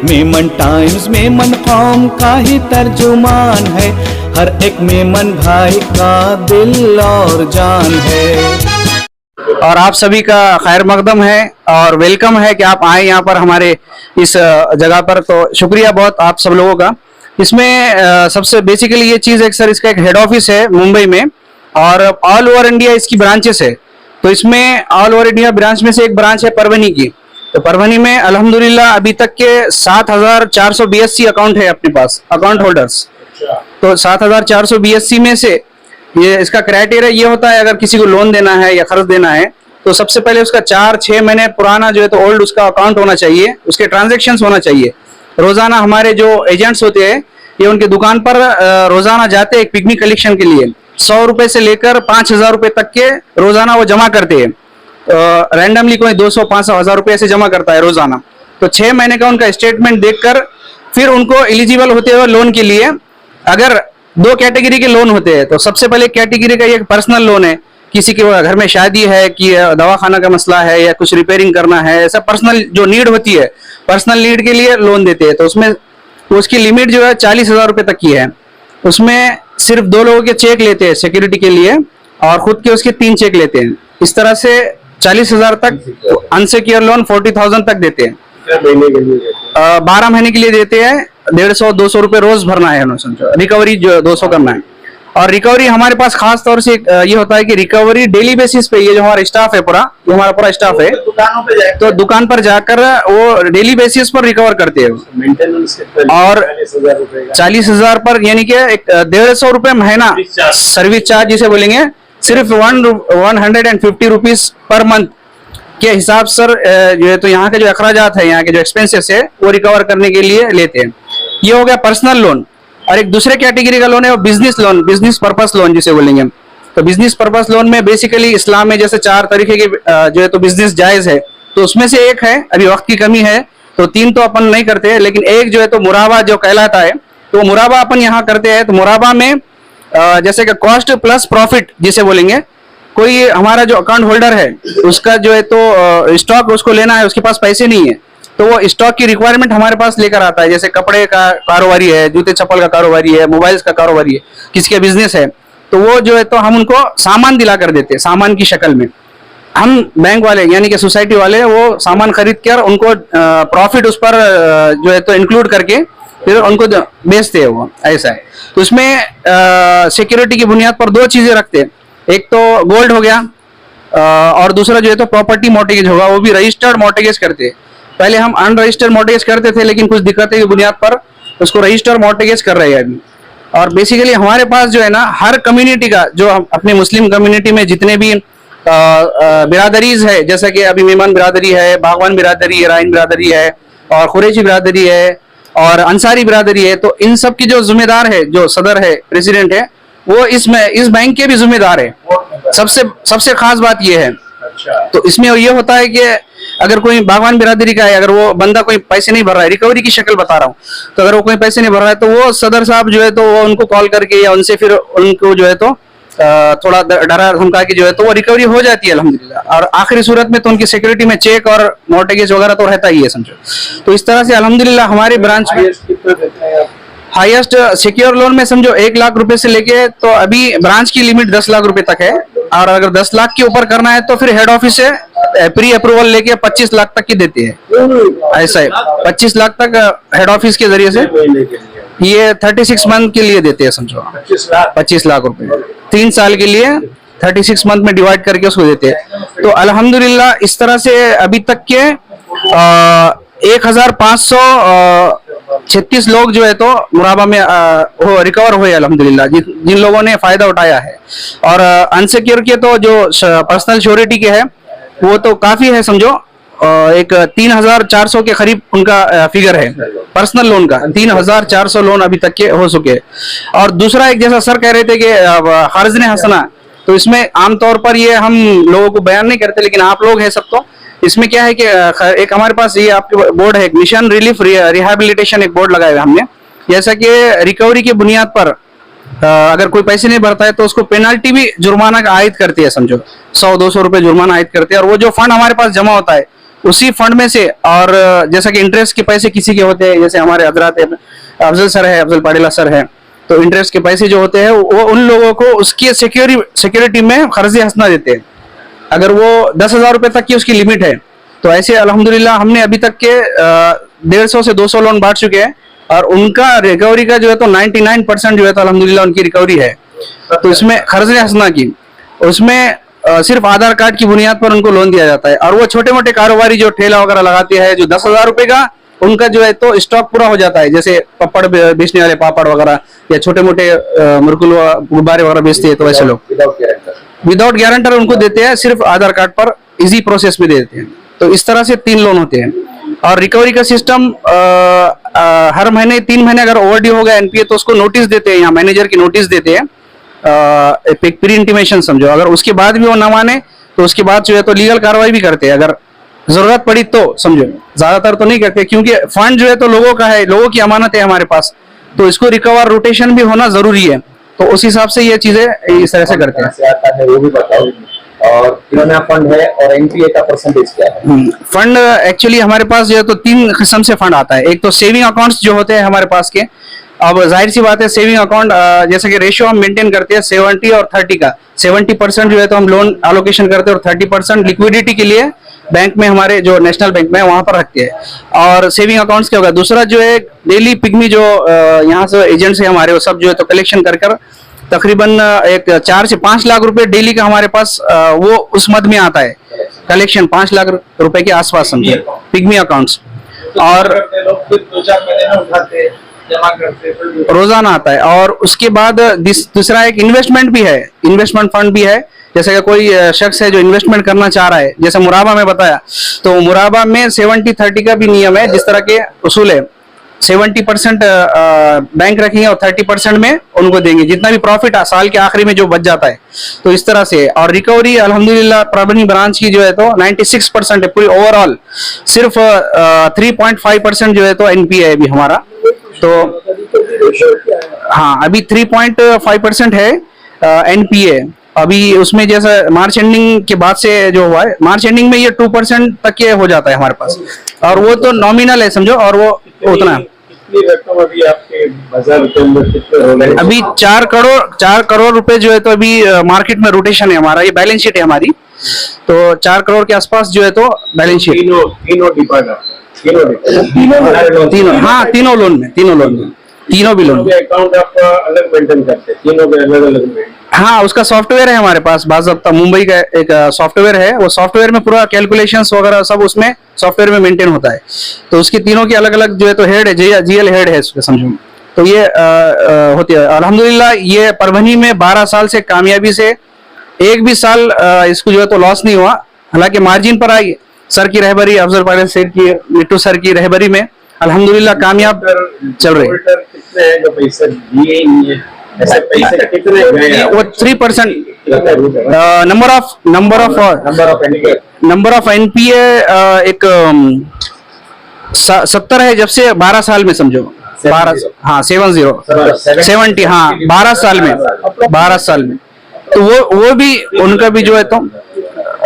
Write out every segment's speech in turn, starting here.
Memon times Memon कौम का ही तर्जुमान है, हर एक मेमन भाई का दिल और जान है। और आप सभी का खैर मकदम है और वेलकम है कि आप आए यहाँ पर हमारे इस जगह पर। तो शुक्रिया बहुत आप सब लोगों का। इसमें सबसे बेसिकली ये चीज़ है कि सर इसका एक हेड ऑफिस है मुंबई में और ऑल ओवर इंडिया इसकी ब्रांचेस है। तो इसमें ऑल ओवर इंडिया ब्रांच में से एक ब्रांच है परभनी की। तो परभनी में अल्हम्दुलिल्लाह अभी तक के 7,400 BSc अकाउंट है अपने पास, अकाउंट होल्डर्स। तो 7,400 BSc में से ये इसका क्राइटेरिया ये होता है, अगर किसी को लोन देना है या खर्च देना है तो सबसे पहले उसका 4-6 महीने पुराना जो है तो ओल्ड उसका अकाउंट होना चाहिए, उसके ट्रांजैक्शंस होना चाहिए। रोजाना हमारे जो एजेंट्स होते हैं ये उनके दुकान पर रोजाना जाते हैं पिकनिक कलेक्शन के लिए। 100 रुपए से लेकर 5,000 रुपए तक के रोजाना वो जमा करते हैं। रैंडमली कोई 200-500,000 रुपए ऐसे जमा करता है रोजाना। तो 6 महीने का उनका स्टेटमेंट देखकर फिर उनको एलिजिबल होते हुए लोन के लिए, अगर 2 कैटेगरी के लोन होते हैं तो सबसे पहले कैटेगरी का ये पर्सनल लोन है, किसी के घर में शादी है कि दवाखाना का मसला है या कुछ रिपेयरिंग करना है, ऐसा पर्सनल जो नीड होती है पर्सनल नीड के लिए लोन देते हैं। तो उसमें उसकी लिमिट जो है 40,000 रुपए तक की है। उसमें सिर्फ 2 लोगों के चेक लेते हैं सिक्योरिटी के लिए और खुद के उसके 3 चेक लेते हैं। इस तरह से 40,000 तक अनसिक्योर लोन 40,000 तक देते हैं। 12 महीने के लिए देते हैं। 150-200 रुपए रोज भरना है, समझो। रिकवरी जो 200 करना है। और रिकवरी हमारे पास खास तौर से ये होता है कि रिकवरी डेली बेसिस पे, ये जो हमारा स्टाफ है पूरा, ये हमारा पूरा स्टाफ है, तो दुकान पर जाकर वो डेली बेसिस पर रिकवर करते हैं। और 40,000 पर यानी कि 150 रुपए महीना सर्विस चार्ज जिसे बोलेंगे, सिर्फ 150 रुपीज पर मंथ के हिसाब सर जो है तो यहाँ के जो अखराजात है, यहाँ के जो एक्सपेंसेस है वो रिकवर करने के लिए लेते हैं। ये हो गया पर्सनल लोन। और एक दूसरे कैटेगरी का लोन है वो business loan, business purpose loan जिसे बोलेंगे। तो बिजनेस पर्पस लोन में बेसिकली इस्लाम में जैसे 4 तरीके के जो है तो बिजनेस जायज है, तो उसमें से एक है, अभी वक्त की कमी है तो 3 तो अपन नहीं करते, लेकिन एक जो है तो मुराबा जो कहलाता है, तो मुराबा अपन यहाँ करते हैं। तो मुराबा में जैसे कि कॉस्ट प्लस प्रॉफिट जिसे बोलेंगे, कोई हमारा जो अकाउंट होल्डर है उसका जो है तो स्टॉक उसको लेना है, उसके पास पैसे नहीं है, तो वो स्टॉक की रिक्वायरमेंट हमारे पास लेकर आता है। जैसे कपड़े का कारोबारी है, जूते चप्पल का कारोबारी है, मोबाइल्स का कारोबारी है, किसी का बिजनेस है, तो वो जो है तो हम उनको सामान दिला कर देते हैं, सामान की शक्ल में। हम बैंक वाले यानी कि सोसाइटी वाले वो सामान खरीद कर उनको प्रॉफिट उस पर जो है तो इंक्लूड करके फिर उनको बेचते हैं, वो ऐसा है। तो उसमें सिक्योरिटी की बुनियाद पर 2 चीजें रखते हैं, एक तो गोल्ड हो गया और दूसरा जो है तो प्रॉपर्टी मॉर्टगेज होगा, वो भी रजिस्टर्ड मॉर्टगेज करते हैं। पहले हम अनरजिस्टर्ड मॉर्टगेज करते थे, लेकिन कुछ दिक्कतें की बुनियाद पर उसको रजिस्टर्ड मॉर्टगेज कर रहे हैं अभी। और बेसिकली हमारे पास जो है ना, हर कम्युनिटी का, जो अपने मुस्लिम कम्युनिटी में जितने भी बिरादरीज है, जैसा कि अभी मेमन बिरादरी है, बागवान बिरादरी है, राइन बिरादरी है और खुरैशी बिरादरी है और अंसारी बिरादरी है, तो इन सब की जो जिम्मेदार है, जो सदर है, प्रेसिडेंट है, वो इस बैंक के भी जिम्मेदार है। सबसे खास बात ये है। तो इसमें ये होता है कि अगर कोई बागवान बिरादरी का है, अगर वो बंदा कोई पैसे नहीं भर रहा है, रिकवरी की शक्ल बता रहा हूँ, तो अगर वो कोई पैसे नहीं भर रहा है तो वो सदर साहब जो है तो वो उनको कॉल करके या उनसे फिर उनको जो है तो थोड़ा डरा धमका के जो है तो वो रिकवरी हो जाती है अल्हम्दुलिल्लाह। और आखिरी सूरत में तो उनकी सिक्योरिटी में चेक और मॉर्टगेज वगैरह तो रहता ही है, समझो। तो इस तरह से अल्हम्दुलिल्लाह हमारी ब्रांच में हाईएस्ट सिक्योर लोन में समझो 1 लाख रुपए से लेके, तो अभी ब्रांच की लिमिट 10 लाख रुपए तक है। और अगर 10 लाख के ऊपर करना है तो फिर हेड ऑफिस से प्री अप्रूवल लेके 25 लाख तक की देती है, ऐसा है। 25 लाख तक हेड ऑफिस के जरिए से ये 36 मंथ के लिए देते हैं, समझो। 25 लाख रुपए 3 साल के लिए 36 मंथ में डिवाइड करके उसको देते हैं। तो अल्हम्दुलिल्लाह इस तरह से अभी तक के 1,536 लोग जो है तो मुराबा में वो रिकवर हुए अल्हम्दुलिल्लाह, जिन लोगों ने फायदा उठाया है। और अनसिक्योर के तो जो पर्सनल श्योरिटी के है वो तो काफी है, समझो। एक 3,400 के करीब उनका फिगर है पर्सनल लोन का। 3,400 लोन अभी तक के हो चुके हैं। और दूसरा एक, जैसा सर कह रहे थे कि खर्ज ने हंसना, तो इसमें आमतौर पर ये हम लोगों को बयान नहीं करते, लेकिन आप लोग हैं सब, तो इसमें क्या है कि एक हमारे पास ये आपके बोर्ड है, मिशन रिलीफ रिहैबिलिटेशन, एक बोर्ड लगाया है हमने। जैसा कि रिकवरी की बुनियाद पर अगर कोई पैसे नहीं भरता है तो उसको पेनल्टी भी जुर्माना का आयद करती है, समझो। 100-200 रुपए जुर्माना आयद करते हैं। और वो जो फंड हमारे पास जमा होता है उसी फंड में से, और जैसा कि इंटरेस्ट के पैसे किसी के होते हैं, जैसे हमारे हजरत अफजल सर है, अफजल पाटिला सर है, तो इंटरेस्ट के पैसे जो होते हैं वो उन लोगों को उसकी सिक्योरिटी में कर्ज हंसना देते हैं। अगर वो 10,000 रुपए तक की उसकी लिमिट है, तो ऐसे अल्हम्दुलिल्लाह हमने अभी तक के 150 से 200 लोन बांट चुके हैं, और उनका रिकवरी का जो है तो 99% जो है तो अल्हम्दुलिल्लाह उनकी रिकवरी है। तो इसमें कर्ज हंसना की, उसमें सिर्फ आधार कार्ड की बुनियाद पर उनको लोन दिया जाता है। और वो छोटे मोटे कारोबारी जो ठेला वगैरह लगाते हैं, जो 10,000 रुपए का, उनका जो है तो स्टॉक पूरा हो जाता है, जैसे पपड़ बेचने वाले, पापड़ वगैरह, या छोटे मोटे मुरकुल गुब्बारे वगैरह बेचते हैं, तो ऐसे लोग विदाउट गारंटर उनको देते हैं, सिर्फ आधार कार्ड पर इजी प्रोसेस में देते हैं। तो इस तरह से 3 लोन होते हैं। और रिकवरी का सिस्टम हर महीने 3 महीने अगर ओवरड्यू हो गया एनपीए, तो उसको नोटिस देते हैं, यहाँ मैनेजर की नोटिस देते हैं, प्री इंटीमेशन समझो। अगर उसके बाद भी वो ना माने, तो उसके बाद जो है तो लीगल कार्रवाई भी करते हैं, अगर जरूरत पड़ी तो समझो। ज्यादातर तो नहीं करते, क्योंकि फंड जो है तो लोगों का है, लोगों की अमानत है हमारे पास, तो इसको रिकवर रोटेशन भी होना जरूरी है। तो उस हिसाब से ये चीजें इस तरह से करते हैं। से आता है वो भी बताओ, और कितना फंड है और एनपीए का परसेंटेज क्या है? फंड एक्चुअली हमारे पास जो है तो 3 किस्म से फंड आता है। एक तो सेविंग अकाउंट्स जो होते हैं हमारे पास के, अब जाहिर सी बात है सेविंग अकाउंट जैसे कि रेशियो हम मेंटेन करते हैं 70 और 30 का। 70% जो है तो हम लोन एलोकेशन करते हैं, और 30% लिक्विडिटी के लिए बैंक में, हमारे जो नेशनल बैंक में वहां पर रखते हैं। और सेविंग अकाउंट्स क्या होगा, दूसरा जो है डेली पिग्मी जो यहाँ से एजेंट्स है हमारे, वो सब जो है तो कलेक्शन कर तकरीबन एक 4 से 5 लाख रुपए डेली का हमारे पास वो उस मद में आता है कलेक्शन, 5 लाख रुपए के आसपास समझे, पिग्मी अकाउंट्स। और जमा करते रोजाना आता है। और उसके बाद दूसरा एक इन्वेस्टमेंट भी है, इन्वेस्टमेंट फंड भी है। जैसे कि कोई शख्स है जो इन्वेस्टमेंट करना चाह रहा है, जैसे मुराबा में बताया, तो मुराबा में 70-30 का भी नियम है, जिस तरह के उसूल है। 70% बैंक रखेंगे और 30% में उनको देंगे, जितना भी प्रॉफिट साल के आखिरी में जो बच जाता है, तो इस तरह से। और रिकवरी अल्हम्दुलिल्लाह प्रबंधनी ब्रांच की जो है तो 96% है पूरी ओवरऑल, सिर्फ 3.5% जो है तो एनपीए है अभी हमारा। तो हाँ, अभी 3.5% है एनपीए अभी। उसमें जैसा मार्च एंडिंग के बाद से जो हुआ है, मार्च एंडिंग में ये 2% तक ये हो जाता है हमारे पास, और वो तो नॉमिनल है समझो, और वो उतना। कितनी रकम अभी आपके बाजार के अंदर कितने? अभी 4 करोड़ रुपए जो है तो अभी मार्केट में रोटेशन है हमारा, ये बैलेंस शीट है हमारी, तो 4 करोड़ के आसपास जो है तो बैलेंस शीट। तीनों डिपार्टमेंट, तीनों, हाँ तीनों लोन में, तीनों भी लोन में। अकाउंट आप अलग मेंटेन करते हैं, तीनों के अलग अलग में? हाँ, उसका सॉफ्टवेयर है हमारे पास, बाज़ाब्ता मुंबई का एक सॉफ्टवेयर है, वो सॉफ्टवेयर में पूरा कैलकुलेशंस वगैरह सब उसमें सॉफ्टवेयर में मेंटेन होता है। तो उसकी तीनों की अलग अलग जो है तो हेड है, जीएल हेड है उसके समझो। तो ये होती है अल्हम्दुलिल्लाह। ये परभनी में 12 साल से कामयाबी से एक भी साल इसको जो है तो लॉस नहीं हुआ, हालांकि मार्जिन पर आई। सर की रहबरी, अफजल पाटिल सर की, मिट्टू सर की रहबरी में अल्हम्दुलिल्लाह कामयाब चल रही है। कितने हैं जो पैसे दिए नहीं है? ऐसे पैसे कितने गए? वो 3% नंबर ऑफ एनपीए एक 70 है जब से 12 साल में समझो, 12, हाँ 70, हाँ 12 साल में। तो वो भी उनका भी जो है तो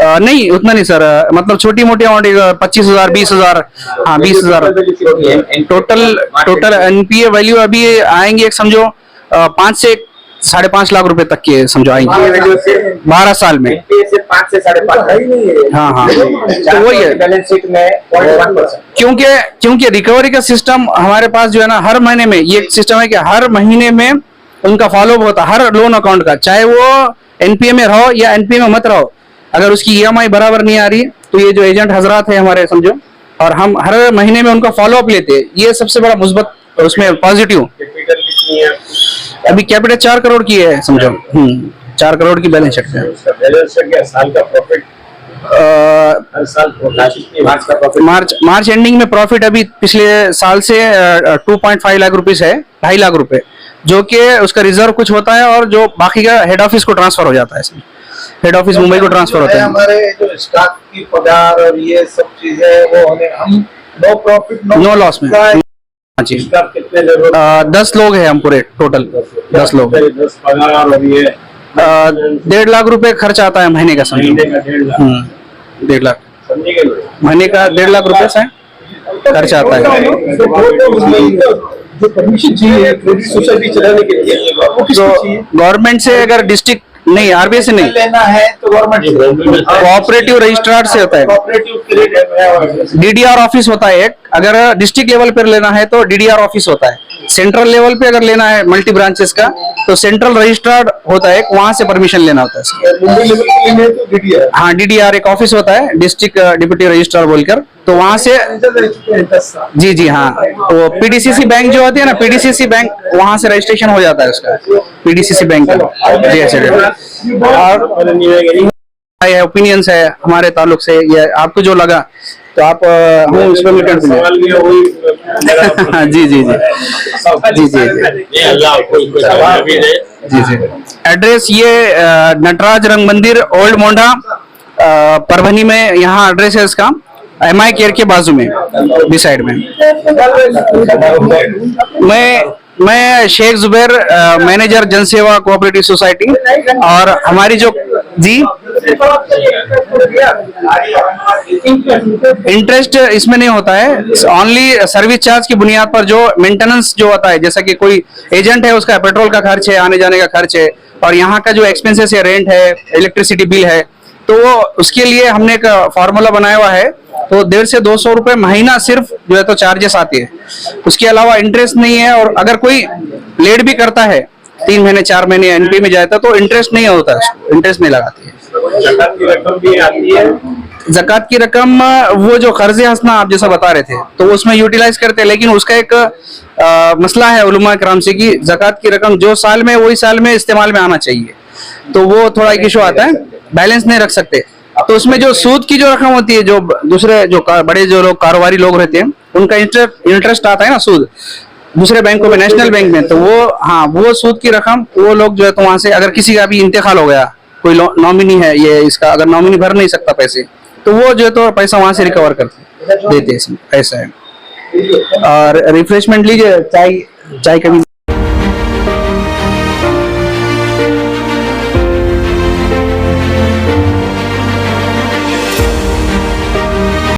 नहीं उतना नहीं सर, मतलब छोटी मोटी अमाउंट 25,000 20,000, हाँ 20,000 टोटल एनपीए वैल्यू अभी आएंगे एक समझो 5 से 5.5 लाख रुपए तक के समझो आएंगे 12 साल में। 5 से 5.5। हाँ तो वही है, बैलेंस शीट में 0.1%। क्योंकि रिकवरी का सिस्टम हमारे पास जो है ना, हर महीने में ये सिस्टम है कि हर महीने में उनका फॉलोअप होता है हर लोन अकाउंट का, चाहे वो एनपीए में रहो या एनपीए में मत रहो। अगर उसकी ईएमआई बराबर नहीं आ रही, तो ये जो एजेंट हजरात है हमारे समझो, और हम हर महीने में उनका फॉलोअप लेते हैं। ये सबसे बड़ा मुस्बत उसमें पॉजिटिव। अभी कैपिटल 4 करोड़ की है समझो, 4 करोड़ की बैलेंस शीट है। साल का प्रॉफिट हर साल मार्च एंडिंग में प्रॉफिट अभी पिछले साल से 2.5 लाख रुपीस है, 2.5 लाख रुपए, जो कि उसका रिजर्व कुछ होता है, और जो बाकी का हेड ऑफिस को ट्रांसफर हो जाता है, हेड ऑफिस मुंबई को ट्रांसफर होता है। हमारे जो स्टाफ की पगार और ये सब चीजें वो हम नो प्रॉफिट नो लॉस में। हाँ जी, स्टाफ कितने लोग? 10 लोग हैं हम पूरे टोटल, 10 लोग। 10 पगार और ये 1.5 लाख रुपए खर्च आता है महीने का समझो। महीने का 1.5 लाख 1.5 लाख समझिए। महीने का 1.5 लाख रुपए से खर्च आता है। जो परमिशन चाहिए क्रेडिट सोसाइटी चलाने के लिए वो किसको तो चाहिए? गवर्नमेंट से अगर डिस्ट्रिक्ट नहीं, आरबीआई से नहीं, लेना है तो गवर्नमेंट कोऑपरेटिव रजिस्ट्रार से होता है। कोऑपरेटिव क्रेडिट डीडीआर ऑफिस होता है एक, अगर डिस्ट्रिक्ट लेवल पर लेना है तो डीडीआर ऑफिस होता है। सेंट्रल लेवल पे अगर लेना है मल्टी ब्रांचेस का तो सेंट्रल रजिस्ट्रार्ड होता है, वहां से परमिशन लेना होता है। मुंबई लेवल पे लेने हैं तो DDR हाँ, डीडीआर एक ऑफिस होता है, डिस्ट्रिक्ट डिप्यूटी रजिस्ट्रार बोलकर, तो वहां से जी जी हाँ, तो पीडीसीसी बैंक जो होती है ना, पीडीसीसी बैंक, वहां से रजिस्ट्रेशन हो जाता है उसका, पीडीसीसी बैंक का जी ऐसे। और ओपिनियंस है हमारे ताल्लुक से, ये आपको जो लगा तो आप हम इस पर मीटर जी जी जी जी जी जी। एड्रेस ये नटराज रंग मंदिर, ओल्ड मोंढा, परभनी में, यहाँ एड्रेस है इसका, MI केयर के बाजू में, बी साइड में। मैं शेख जुबैर, मैनेजर जनसेवा कोऑपरेटिव सोसाइटी, और हमारी जो जी इंटरेस्ट इसमें नहीं होता है, ओनली सर्विस चार्ज की बुनियाद पर जो मेंटेनेंस जो होता है, जैसा कि कोई एजेंट है उसका पेट्रोल का खर्च है, आने जाने का खर्च है, और यहाँ का जो एक्सपेंसेस है, रेंट है, इलेक्ट्रिसिटी बिल है, तो वो उसके लिए हमने एक फॉर्मूला बनाया हुआ है। तो 150 से 200 रुपए महीना सिर्फ जो है तो चार्जेस आती है, उसके अलावा इंटरेस्ट नहीं है। और अगर कोई लेट भी करता है 3 महीने 4 महीने एनपी में जाता तो इंटरेस्ट नहीं होता है, इंटरेस्ट नहीं लगाती है। जकात की रकम भी आती है। जकात की रकम वो जो कर्जे हंसना आप जैसा बता रहे थे तो उसमें यूटिलाइज करते हैं, लेकिन उसका एक मसला है उलमा कराम से कि जकात की रकम जो साल में वही साल में इस्तेमाल में आना चाहिए, तो वो थोड़ा एक इशू आता है, बैलेंस नहीं रख सकते। तो उसमें जो सूद की जो रकम होती है, जो दूसरे जो बड़े जो लोग कारोबारी लोग रहते हैं उनका इंटरेस्ट आता है ना, सूद दूसरे बैंकों में, नेशनल बैंक में, तो वो हाँ, वो सूद की रकम वो लोग जो है तो वहां से, अगर किसी का भी इंतकाल हो गया, कोई नॉमिनी है ये इसका, अगर नॉमिनी भर नहीं सकता पैसे, तो वो जो है तो पैसा वहां से रिकवर करते देते हैं, इसमें ऐसा है। और रिफ्रेशमेंट लीजिए, चाय का भी